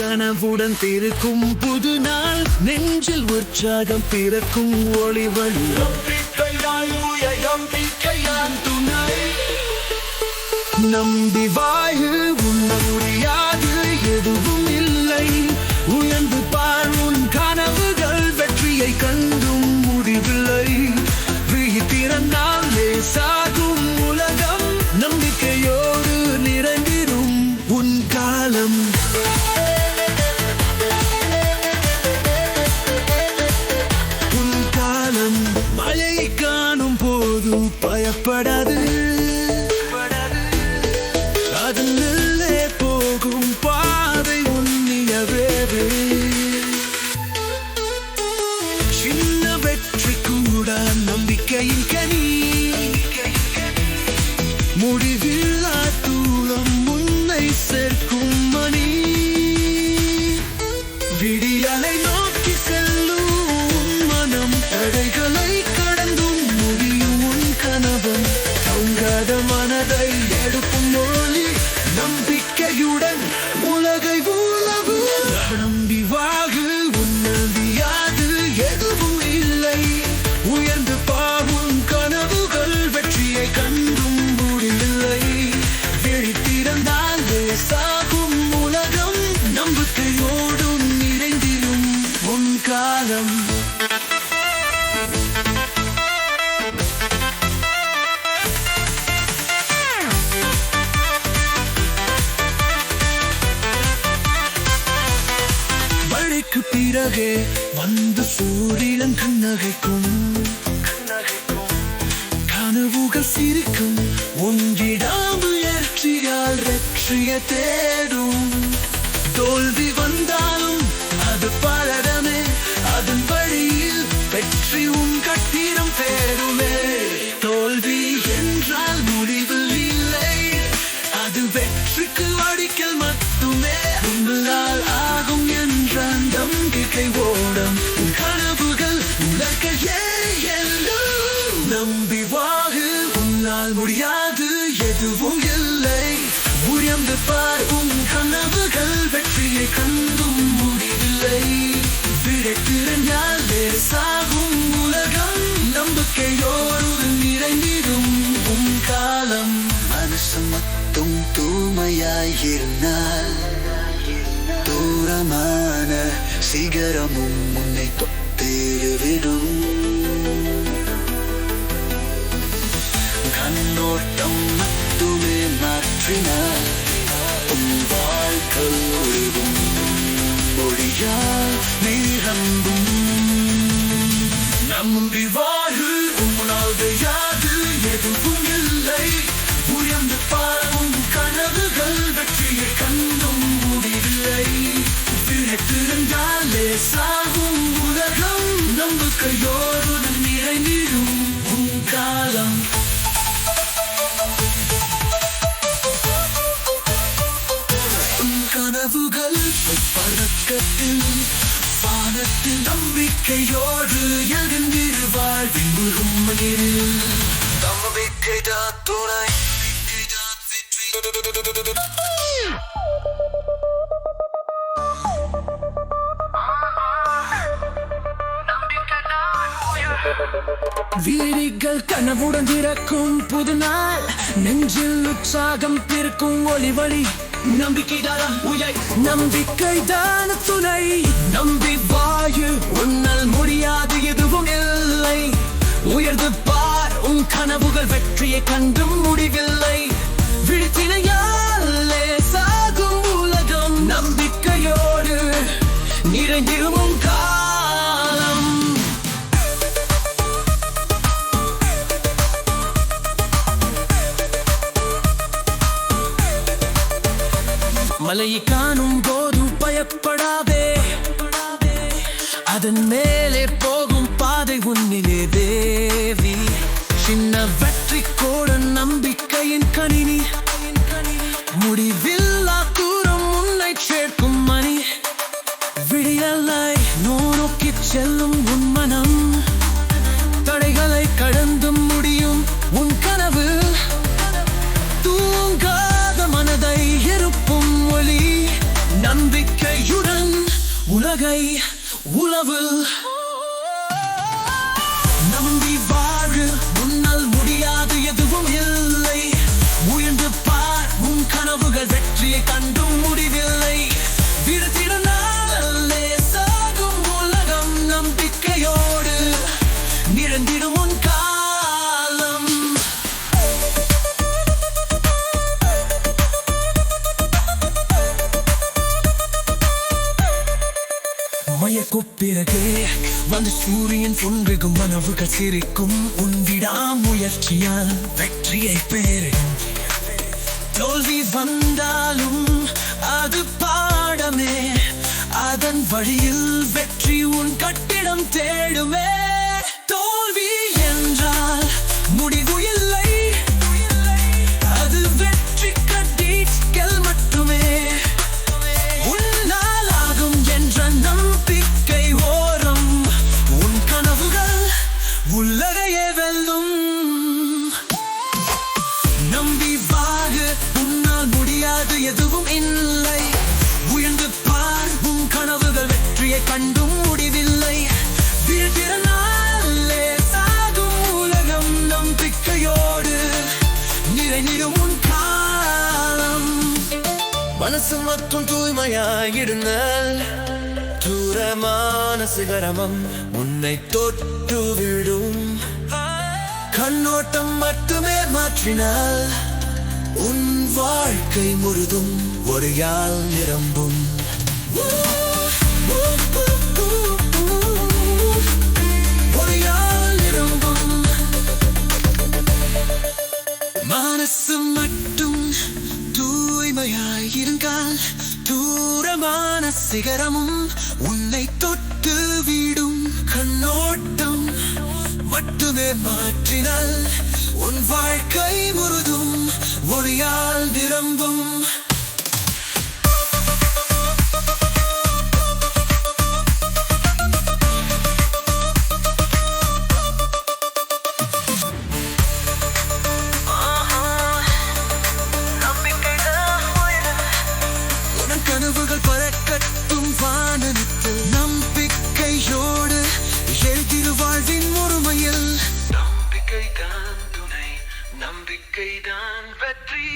கனவுடன் பிறக்கும் புது நாள் நெஞ்சில் உற்சாகம் பிறக்கும் ஒளிவழி நம்பிக்கையான் துணை நம்பி வாழு உண்ண முடியாது எதுவும் இல்லை உயர்ந்து பார் உன் கனவுகள் வெற்றியை கண்டும் முடிவில்லை விழித்திறந்தாலே சாகும் உலகம் நம்பிக்கையோடு நிறைந்திடும் உன் காலம் உன் காலம் மழையை காணும் போதும் பயப்படாது அதிலே போகும் பாதை உன்னியவே சின்ன வெற்றி கூட நம்பிக்கையின் கனி முடிவில்லா தூரம் முன்னை சேர்க்கும் மணி விடியலை நோக்கி செல்லும் மனம் தடைகளை கடந்தும் முடியும் உன் கனவம் தங்காத மனதை எடுக்கும் மொழி நம்பிக்கையுடன் உலகை உலவு நம்பி வாகு உன்னதியாது எதுவும் இல்லை உயர்ந்து பாவும் கனவுகள் வெற்றியை கண்டும் முடிவில்லை விழித்திறந்தாலே சாகும் உலகம் நம்பிக்கையோடும் நிறைந்திடும் உன் காலம் பிறகே வந்து சூரியன் கண்ணகைக்கும் கனவுகள் சிரிக்கும் ஒன்றிடாமுயற்சியால் வெற்றியை தேடும் தோல்வி வந்தாலும் அது பலடமே அதன் வழியில் வெற்றி உன் கட்டிடம் தேடுமே தோல்வி என்றால் முடிவில் இல்லை அது வெற்றிக்கு அடிக்கல் மட்டுமே உங்களால் ஆகும் என்ற நம்பிக்கை ஓடம் கனவுகள் உலகையே நம்பி வாழு உன்னால் முடியாது எதுவும் இல்லை உயர்ந்து பார் உன் கனவுகள் வெற்றியை கண்டும் முடிவில்லை விடைத்திறனாலே சாகும் உலகம் நம்பிக்கையோடு நிறைந்திடும் உன் காலம் மனசு மட்டும் தூய்மையாயிருந்தால் தூரமான சிகரமும் முன்னை தொட்டிருவிடும் கண்ணோட்டம் மட்டுமே மாற்றினால் உன் வாழ்க்கை ஒளிவும் மொழியால் நிரம்பும் நம்பி வாழு உன்னாவது யாது எதுவும் இல்லை உயர்ந்து பாரும் கனவுகள் வெற்றியை கண்டும் முடிவில்லை விழித்திருந்தாலே சாகும் உலகம் நம்பிக்கையோடு நிறைந்திடும் உன் காலம் உன் கனவுகள் பறக்கத்தில் வானத்தில் நம்பிக்கையோடு எழுந்திரு வாழ்வின் முழுமையில் நம்பிக்கைதான் துணை வீரிகள் கனவுடன் திறக்கும் புது நாள் நெஞ்சில் உற்சாகம் பிறக்கும் ஒளிவழி நம்பிக்கைதான துணை நம்பி வாயு உன்னால் முடியாது எதுவும் இல்லை உயர்ந்து பார் உன் கனவுகள் வெற்றியை கண்டும் முடிவில்லை விழித்தினையாலே சாகும் உலகம் நம்பிக்கையோடு நிறைந்திரும் காலம் மலையை காணும் போது பயப்படாதே அதன் மேலே போகும் பாதை உன்னிலே தேவி சின்ன வெற்றி கூட நம்பிக்கையின் கணினி முடிவில்லா தூரம் உன்னை சேர்க்கும் மணி விடியலை நோக்கி செல்லும் உன் மனம் தடைகளை கடந்து முடியும் உன் கனவு தூங்காத மனதை எழுப்பும் ஒளி நம்பிக்கையுடன் உண்மை உளவு. நம்பி வாழு, உன்னால் முடியாது எதுவும் இல்லை. முயன்று பார், உன் கனவுகள் வெற்றியை கண்டும் முடிவில்லை. விடுத்திட நாளே சாகும் உலகம் நம்பிக்கையோடு நிறந்திடும் உன் காலம். மயக்கும் பிறகு வந்து சூரியன் பொன்றுகும் மனவுகள் சிரிக்கும். உன் விடாமுயற்சியால் வெற்றியை பெறு. தோல்வி வந்தாலும் அது பாடமே, அதன் வழியில் வெற்றி உன் கட்டிடம் தேடுமே. தோல்வி என்றால் முடிவு இல்லை, அது வெற்றி கட்டிகள் மட்டுமே. உன்னால் ஆகும் என்ற நம்பிக்கை ஓரம் உன் கனவுகள் உலகையே வெல்லும். நம்பி வாழு, உன்னால் முடியாது எதுவும் இல்லை. உயர்ந்து பார், உன் கனவுகள் வெற்றியை கண்டும் முடிவில்லை. வீழ்த்திட நாளே சாகும் உலகம் நம்பிக்கையோடு நிறைந்திடும் உன் காலம். மனசு மற்றும் தூய்மையாயிருந்தால் தூரமான சிகரமும் உன்னை தொட்டு விடும். கண்ணோட்டம் மட்டுமே மாற்றினால் உன் வாழ்க்கை முழுதும் ஒளியால் நிரம்பும். ஒளியால் நிரம்பும். மனசு மட்டும் தூய்மையாயிருந்தால் தூரமான சிகரமும் உன்னை தொட்டு விடும். கண்ணோட்டம் மட்டுமே மாற்றினால் உன் வாழ்க்கை முழுதும் ஒளியால் நிரம்பும். உன் கனவுகள் பறக்கட்டும் வானத்தில் நம்பிக்கையோடு எழுதிரு வாழ்வின் முழுமையில். நம்பிக்கைதான் துணை, நம்பிக்கைதான் வெற்றி.